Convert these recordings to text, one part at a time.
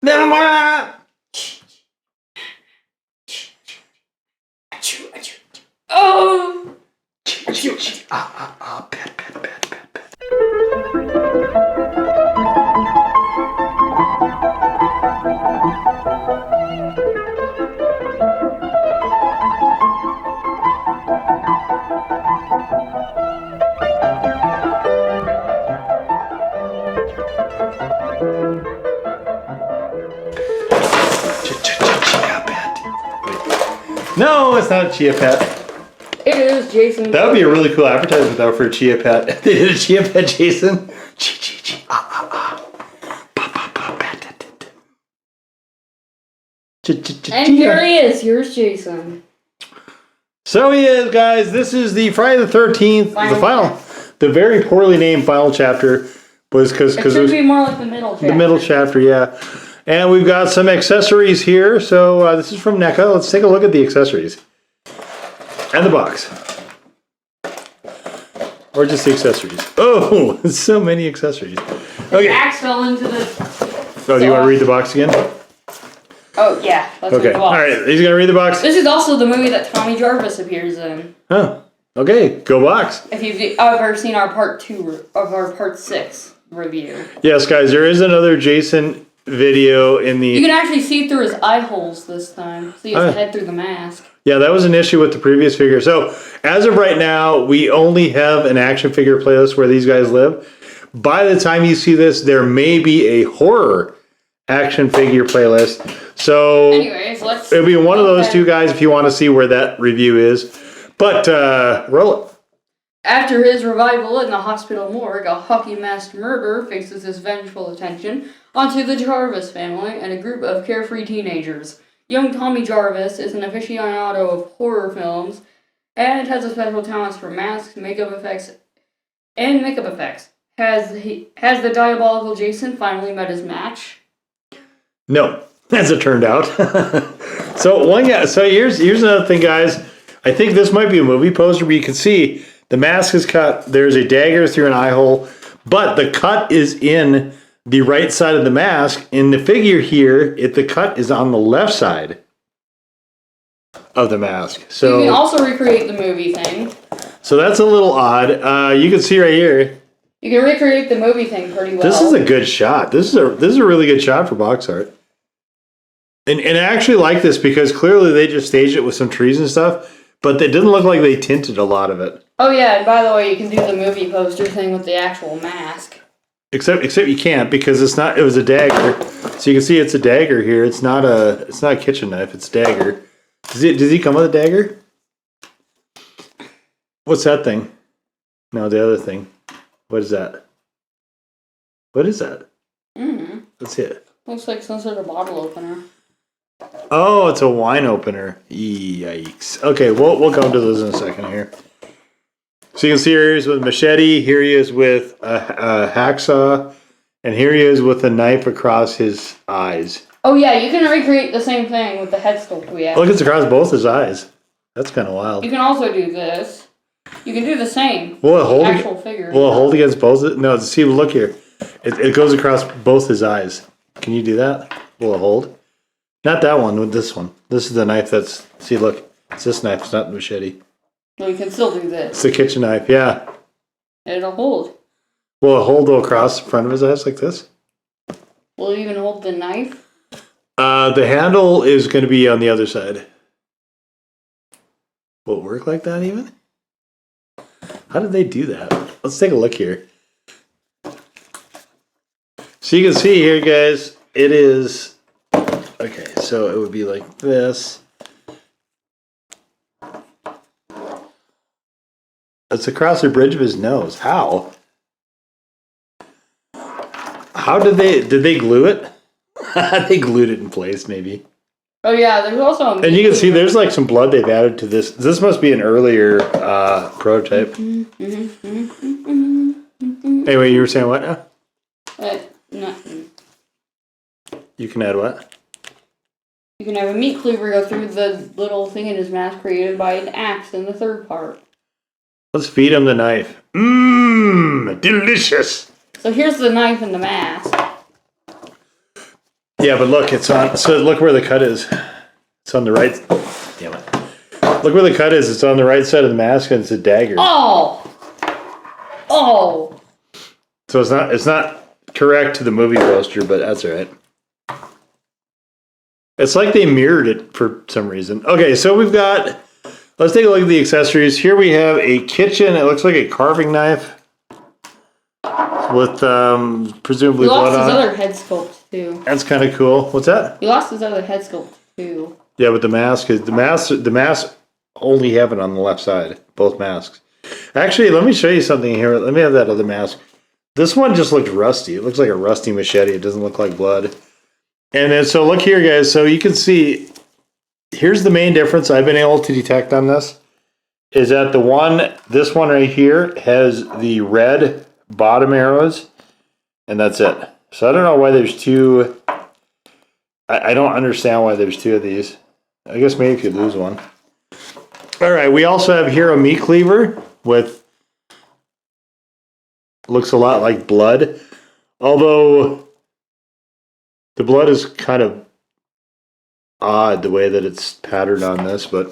Oh! Pet. No, it's not a Chia Pet. It is Jason. That would be a really cool advertisement though for a Chia Pet. They did a Chia Pet, Jason. And here he is. Here's Jason. So he is, guys. This is the Friday the 13th. The very poorly named final chapter was because it should be more like the middle chapter. The middle chapter, yeah. And we've got some accessories here. So this is from NECA. Let's take a look at the accessories. And the box. Or just the accessories. Oh, so many accessories. Okay. The axe fell into the... Oh, do you want to read the box again? Oh, yeah. Let's read the box. All right. He's going to read the box. This is also the movie that Tommy Jarvis appears in. Oh, okay. Go box. If you've ever seen our part 6 review. Yes, guys. There is another Jason video in the... You can actually see through his eye holes this time. See his head through the mask. Yeah, that was an issue with the previous figure. So, as of right now, we only have an action figure playlist where these guys live. By the time you see this, there may be a horror action figure playlist. So, anyways, it'll be one of those two guys if you want to see where that review is. But, roll it. After his revival in the hospital morgue, a hockey-masked murderer faces his vengeful attention onto the Jarvis family and a group of carefree teenagers. Young Tommy Jarvis is an aficionado of horror films and has a special talents for masks, makeup effects. Has the diabolical Jason finally met his match? No, as it turned out. So here's another thing, guys. I think this might be a movie poster where you can see the mask is cut. There's a dagger through an eye hole, but the cut is in the right side of the mask. In the figure here, the cut is on the left side of the mask. So you can also recreate the movie thing. So that's a little odd. You can see right here. You can recreate the movie thing pretty well. This is a good shot. This is a really good shot for box art. And I actually like this because clearly they just staged it with some trees and stuff, but it didn't look like they tinted a lot of it. Oh yeah, and by the way, you can do the movie poster thing with the actual mask. Except you can't because it's not. It was a dagger, so you can see it's a dagger here. It's not a kitchen knife. It's a dagger. Does he come with a dagger? What's that thing? No, the other thing. What is that? What is that? Let's see it. Looks like some sort of bottle opener. Oh, it's a wine opener. Yikes. Okay, we'll come to those in a second here. So you can see here he is with machete, here he is with a hacksaw, and here he is with a knife across his eyes. Oh yeah, you can recreate the same thing with the head sculpt we have. Look, it's across both his eyes. That's kind of wild. You can also do this. You can do the same. Will it hold? Actual figure. Will it hold against both? No, see, look here. It goes across both his eyes. Can you do that? Will it hold? Not that one, with this one. This is the knife that's... See, look. It's this knife. It's not the machete. Well, you can still do this. It's the kitchen knife, yeah. It'll hold. Will it hold across the front of his eyes like this? Will it even hold the knife? The handle is going to be on the other side. Will it work like that even? How did they do that? Let's take a look here. So you can see here, guys, it is... Okay, so it would be like this. It's across the bridge of his nose. How? How did they glue it? They glued it in place, maybe. Oh yeah, there's also a... And you can see there's like some blood they've added to this. This must be an earlier prototype. Anyway, you were saying what now? Nothing. You can add what? You can have a meat cleaver go through the little thing in his mask created by an axe in the third part. Let's feed him the knife. Mmm, delicious. So here's the knife and the mask. Yeah, but look, it's on. So look where the cut is. It's on the right. Damn it! Look where the cut is. It's on the right side of the mask, and it's a dagger. Oh. Oh. So it's not correct to the movie poster, but that's all right. It's like they mirrored it for some reason. Okay, so we've got. Let's take a look at the accessories. Here we have a kitchen. It looks like a carving knife with presumably blood on it. He lost his other head sculpt too. That's kind of cool. What's that? He lost his other head sculpt too. Yeah, but the mask only have it on the left side. Both masks. Actually, let me show you something here. Let me have that other mask. This one just looks rusty. It looks like a rusty machete. It doesn't look like blood. And then, so look here, guys. So you can see, here's the main difference I've been able to detect on this. Is that this one right here has the red bottom arrows. And that's it. So I don't know why there's two. I don't understand why there's two of these. I guess maybe if you lose one. All right, we also have here a meat cleaver with, looks a lot like blood. Although the blood is kind of odd the way that it's patterned on this. But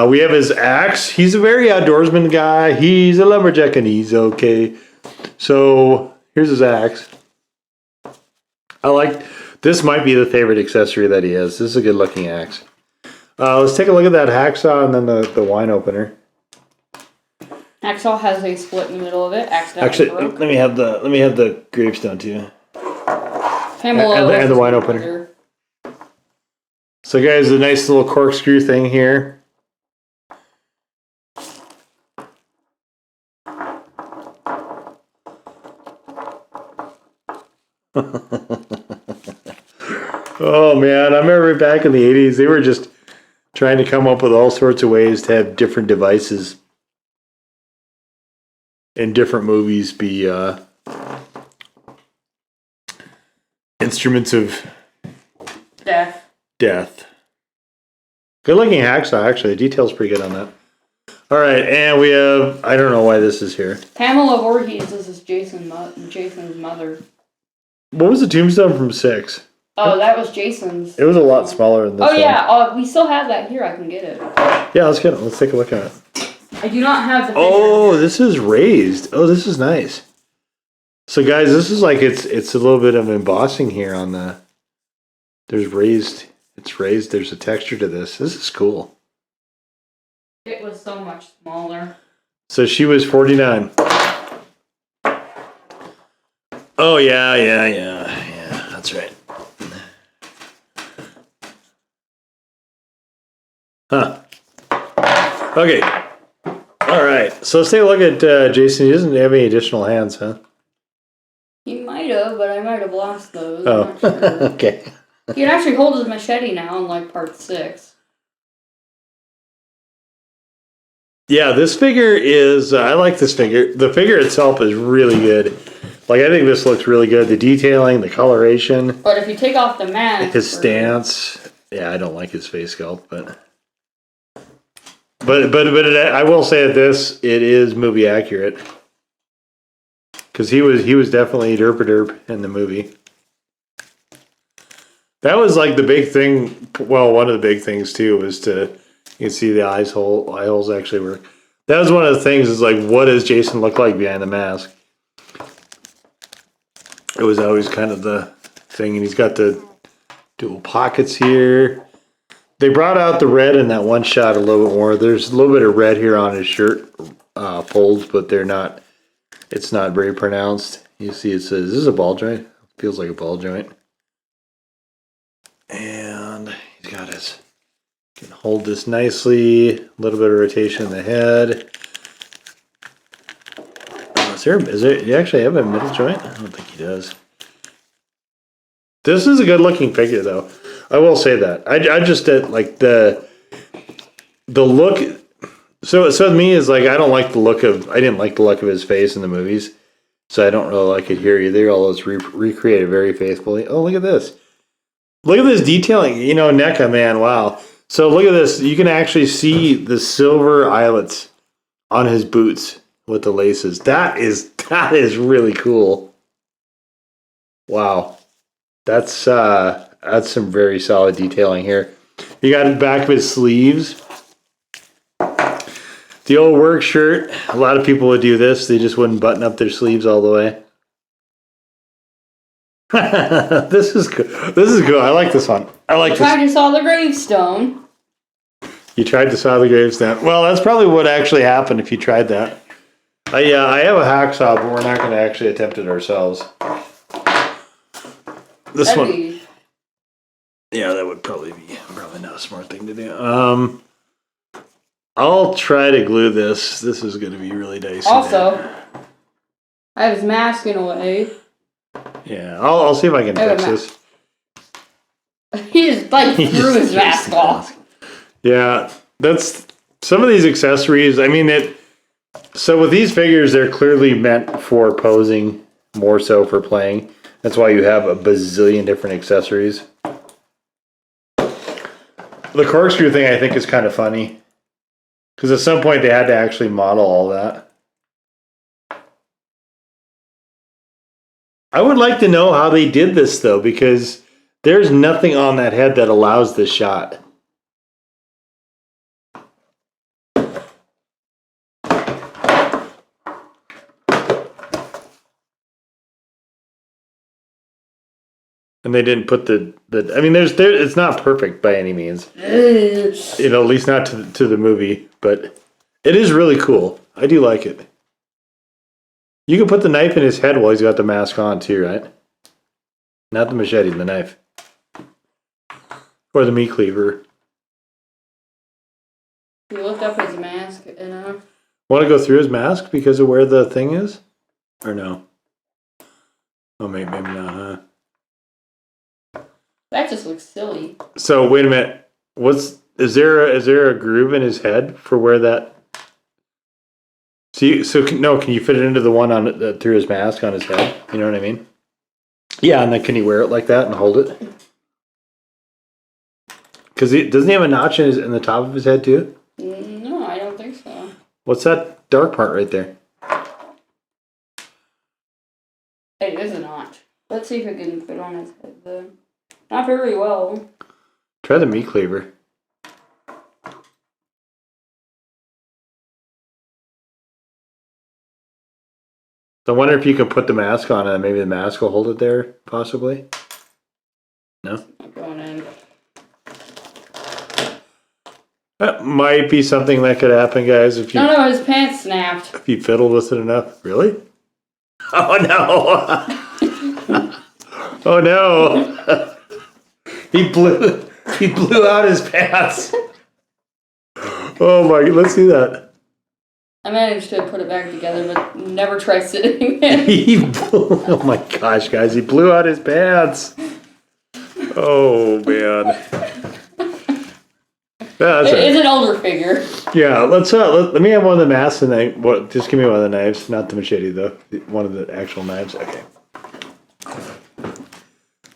we have his axe. He's a very outdoorsman guy. He's a lumberjack and he's okay. So here's his axe. This might be the favorite accessory that he has. This is a good looking axe. Let's take a look at that hacksaw and then the wine opener. Hacksaw has a split in the middle of it. Actually, let me have the gravestone too. Pamela and the wine opener. So guys, a nice little corkscrew thing here. Oh man, I remember back in the 80s, they were just trying to come up with all sorts of ways to have different devices in different movies be instruments of death. Good looking hacksaw, actually. The detail's pretty good on that. All right, and we have, I don't know why this is here. Pamela Voorhees is Jason's mother. What was the tombstone from 6? Oh, that was Jason's. It was a lot smaller than this one. Yeah, we still have that here. I can get it. Yeah, let's get it. Let's take a look at it. I do not have the picture. Oh, this is raised. Oh, this is nice. So guys, this is like, it's a little bit of embossing here on the, there's raised, it's raised, there's a texture to this. This is cool. It was so much smaller. So she was 49. Oh, yeah, that's right. Huh. Okay. All right. So let's take a look at Jason. He doesn't have any additional hands, huh? He might have, but I might have lost those. Oh, I'm not sure. okay. He can actually hold his machete now in like part 6. Yeah, this figure is, I like this figure. The figure itself is really good. Like, I think this looks really good. The detailing, the coloration. But if you take off the mask. His stance. Yeah, I don't like his face sculpt, but I will say that it is movie accurate. Because he was definitely derp in the movie. That was like the big thing. Well, one of the big things too was you can see the eye holes actually work. That was one of the things is like, what does Jason look like behind the mask? It was always kind of the thing, and he's got the dual pockets here. They brought out the red in that one shot a little bit more. There's a little bit of red here on his shirt folds, but it's not very pronounced. You see it says, this is a ball joint. It feels like a ball joint. And he's got can hold this nicely. A little bit of rotation in the head. Does he actually have a middle joint? I don't think he does. This is a good looking figure though. I will say that. I just like the look. So with me is like, I didn't like the look of his face in the movies. So I don't really like it here either, although it's recreated very faithfully. Oh, look at this. Look at this detailing. You know, NECA, man, wow. So look at this. You can actually see the silver eyelets on his boots with the laces. That is really cool. Wow. That's some very solid detailing here. You got the back of his sleeves. The old work shirt. A lot of people would do this. They just wouldn't button up their sleeves all the way. This is good. This is good. I like this one. I like this. Tried to saw the gravestone. You tried to saw the gravestone. Well, that's probably what actually happened if you tried that. I have a hacksaw, but we're not going to actually attempt it ourselves. This That'd one. be... Yeah, that would probably not a smart thing to do. I'll try to glue this. This is going to be really dicey. Also, I have his mask in a way. Yeah, I'll see if I can fix this. He just threw his mask off. Yeah, that's some of these accessories. I mean, so with these figures, they're clearly meant for posing more so for playing. That's why you have a bazillion different accessories. The corkscrew thing I think is kind of funny. Because at some point they had to actually model all that. I would like to know how they did this though, because there's nothing on that head that allows this shot. And they didn't put the I mean, it's not perfect by any means. You know, at least not to the movie, but it is really cool. I do like it. You can put the knife in his head while he's got the mask on too, right? Not the machete, the knife. Or the meat cleaver. You lift up his mask and Want to go through his mask because of where the thing is? Or no? Oh, maybe not, huh? that just looks silly. So wait a minute. Is there a groove in his head for where that? Can you fit it into the one on through his mask on his head? You know what I mean? Yeah, and then can he wear it like that and hold it? Because doesn't he have a notch in the top of his head too? No, I don't think so. What's that dark part right there? It is a notch. Let's see if it can fit on his head though. Not very well. Try the meat cleaver. I wonder if you can put the mask on and maybe the mask will hold it there, possibly. No? Not going in. That might be something that could happen, guys, if you No, his pants snapped. if you fiddled with it enough. Really? Oh no! Oh no! He blew out his pants. Oh my! Let's see that. I managed to put it back together, but never try sitting Oh my gosh, guys! He blew out his pants. Oh man! Yeah, it's an older figure. Yeah, let me have one of the masks and just give me one of the knives, not the machete though. One of the actual knives. Okay.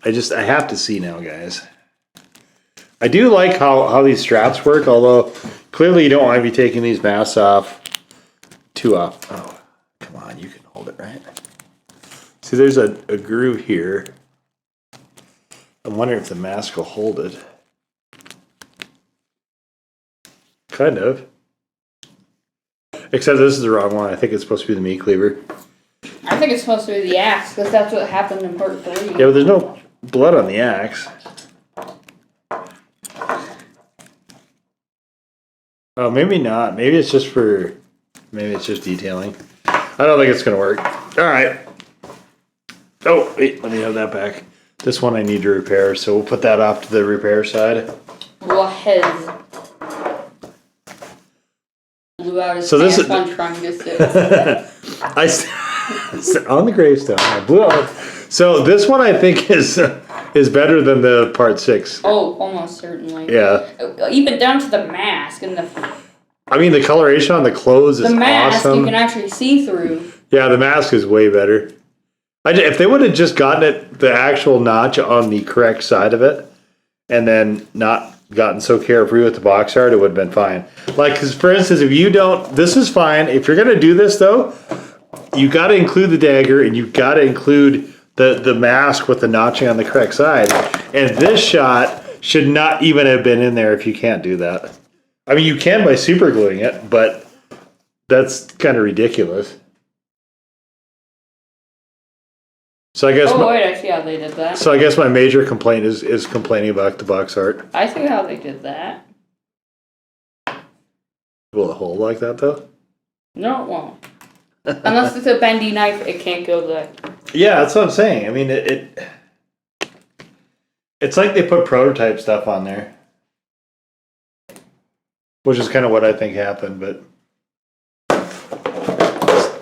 I have to see now, guys. I do like how these straps work, although clearly you don't want to be taking these masks off too off. Oh, come on, you can hold it, right? See, there's a groove here. I'm wondering if the mask will hold it. Kind of. Except this is the wrong one. I think it's supposed to be the meat cleaver. I think it's supposed to be the axe, because that's what happened in part 3. Yeah, but there's no blood on the axe. Oh, maybe not. Maybe it's just detailing. I don't think it's going to work. All right. Oh, wait, let me have that back. This one I need to repair, so we'll put that off to the repair side. Wahez. Blew out his pants while trying to sit. On the gravestone. I blew out. So this one I think is better than the part 6. Oh, almost certainly. Yeah. Even down to the mask and the. I mean, the coloration on the clothes is awesome. The mask you can actually see through. Yeah, the mask is way better. If they would have just gotten it, the actual notch on the correct side of it, and then not gotten so carefree with the box art, it would have been fine. Like, because for instance, if you don't, this is fine. If you're going to do this, though, you got to include the dagger, and you've got to include the mask with the notching on the correct side. And this shot should not even have been in there if you can't do that. I mean, you can by super gluing it, but that's kind of ridiculous. So I guess. Oh wait, I see how they did that. So I guess my major complaint is complaining about the box art. I see how they did that. Will it hold like that though? No, it won't. Unless it's a bendy knife, it can't go there. Yeah, that's what I'm saying. I mean, it's like they put prototype stuff on there, which is kind of what I think happened, but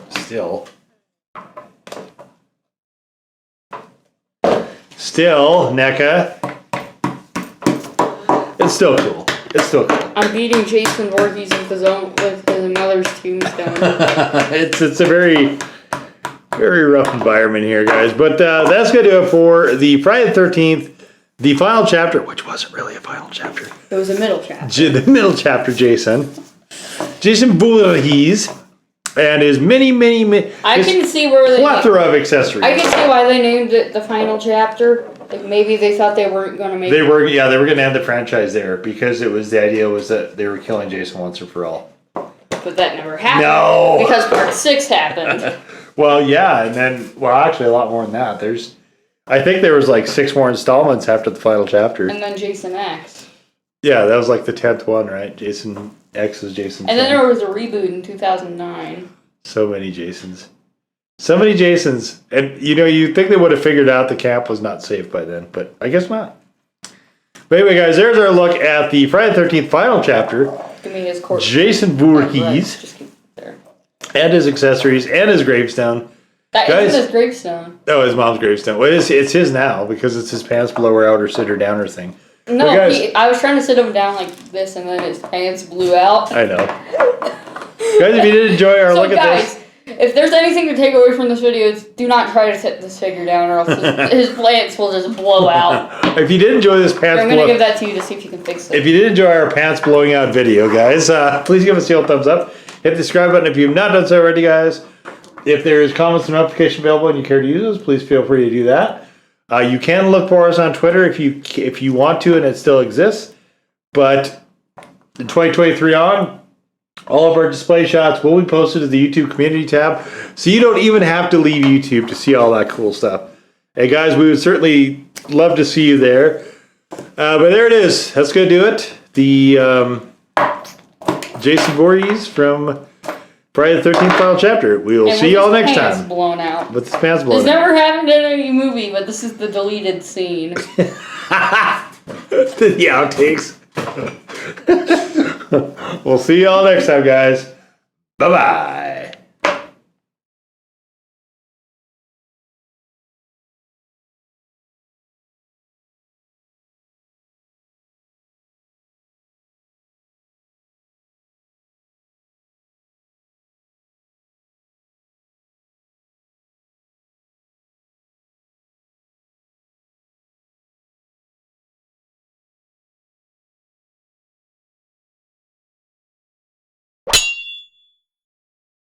still, NECA, it's still cool. It's still cool. I'm beating Jason Voorhees with his mother's tombstone. It's a very, very rough environment here, guys. But that's going to do it for the Friday the 13th, the final chapter, which wasn't really a final chapter. It was a middle chapter. The middle chapter, Jason Voorhees, and his many, I can see where they plethora of accessories. I can see why they named it the final chapter. Like maybe they thought they weren't going to make. They were going to end the franchise there because the idea was that they were killing Jason once and for all. But that never happened. No, because part 6 happened. Well, yeah, and then actually a lot more than that. I think there was like 6 more installments after the final chapter. And then Jason X. Yeah, that was like the 10th one, right? Jason X is Jason. And then there was a reboot in 2009. So many Jasons. So many Jasons. And, you'd think they would have figured out the camp was not safe by then, but I guess not. But anyway, guys, there's our look at the Friday the 13th final chapter. Give me his corpse. Jason Voorhees. Just keep it there. And his accessories and his gravestone. That guys, is his gravestone. Oh, his mom's gravestone. Well, it's his now because it's his pants blower outer sitter downer thing. No, I was trying to sit him down like this, and then his pants blew out. I know. Guys, if you did enjoy our look at this. If there's anything to take away from this video, it's do not try to sit this figure down or else his plants will just blow out. If you did enjoy this pants I'm going to give that to you to see if you can fix it. If you did enjoy our pants blowing out video, guys, please give us the old thumbs up. Hit the subscribe button if you have not done so already, guys. If there is comments and notifications available and you care to use those, please feel free to do that. You can look for us on Twitter if you want to and it still exists. But in 2023 on, all of our display shots will be posted to the YouTube community tab. So you don't even have to leave YouTube to see all that cool stuff. Hey guys, we would certainly love to see you there. But there it is. That's going to do it. The Jason Voorhees from Friday the 13th final chapter. We will see you all next time. Blown out. With his pants blown out. This never happened in any movie, but this is the deleted scene. The outtakes. We'll see you all next time, guys. Bye-bye.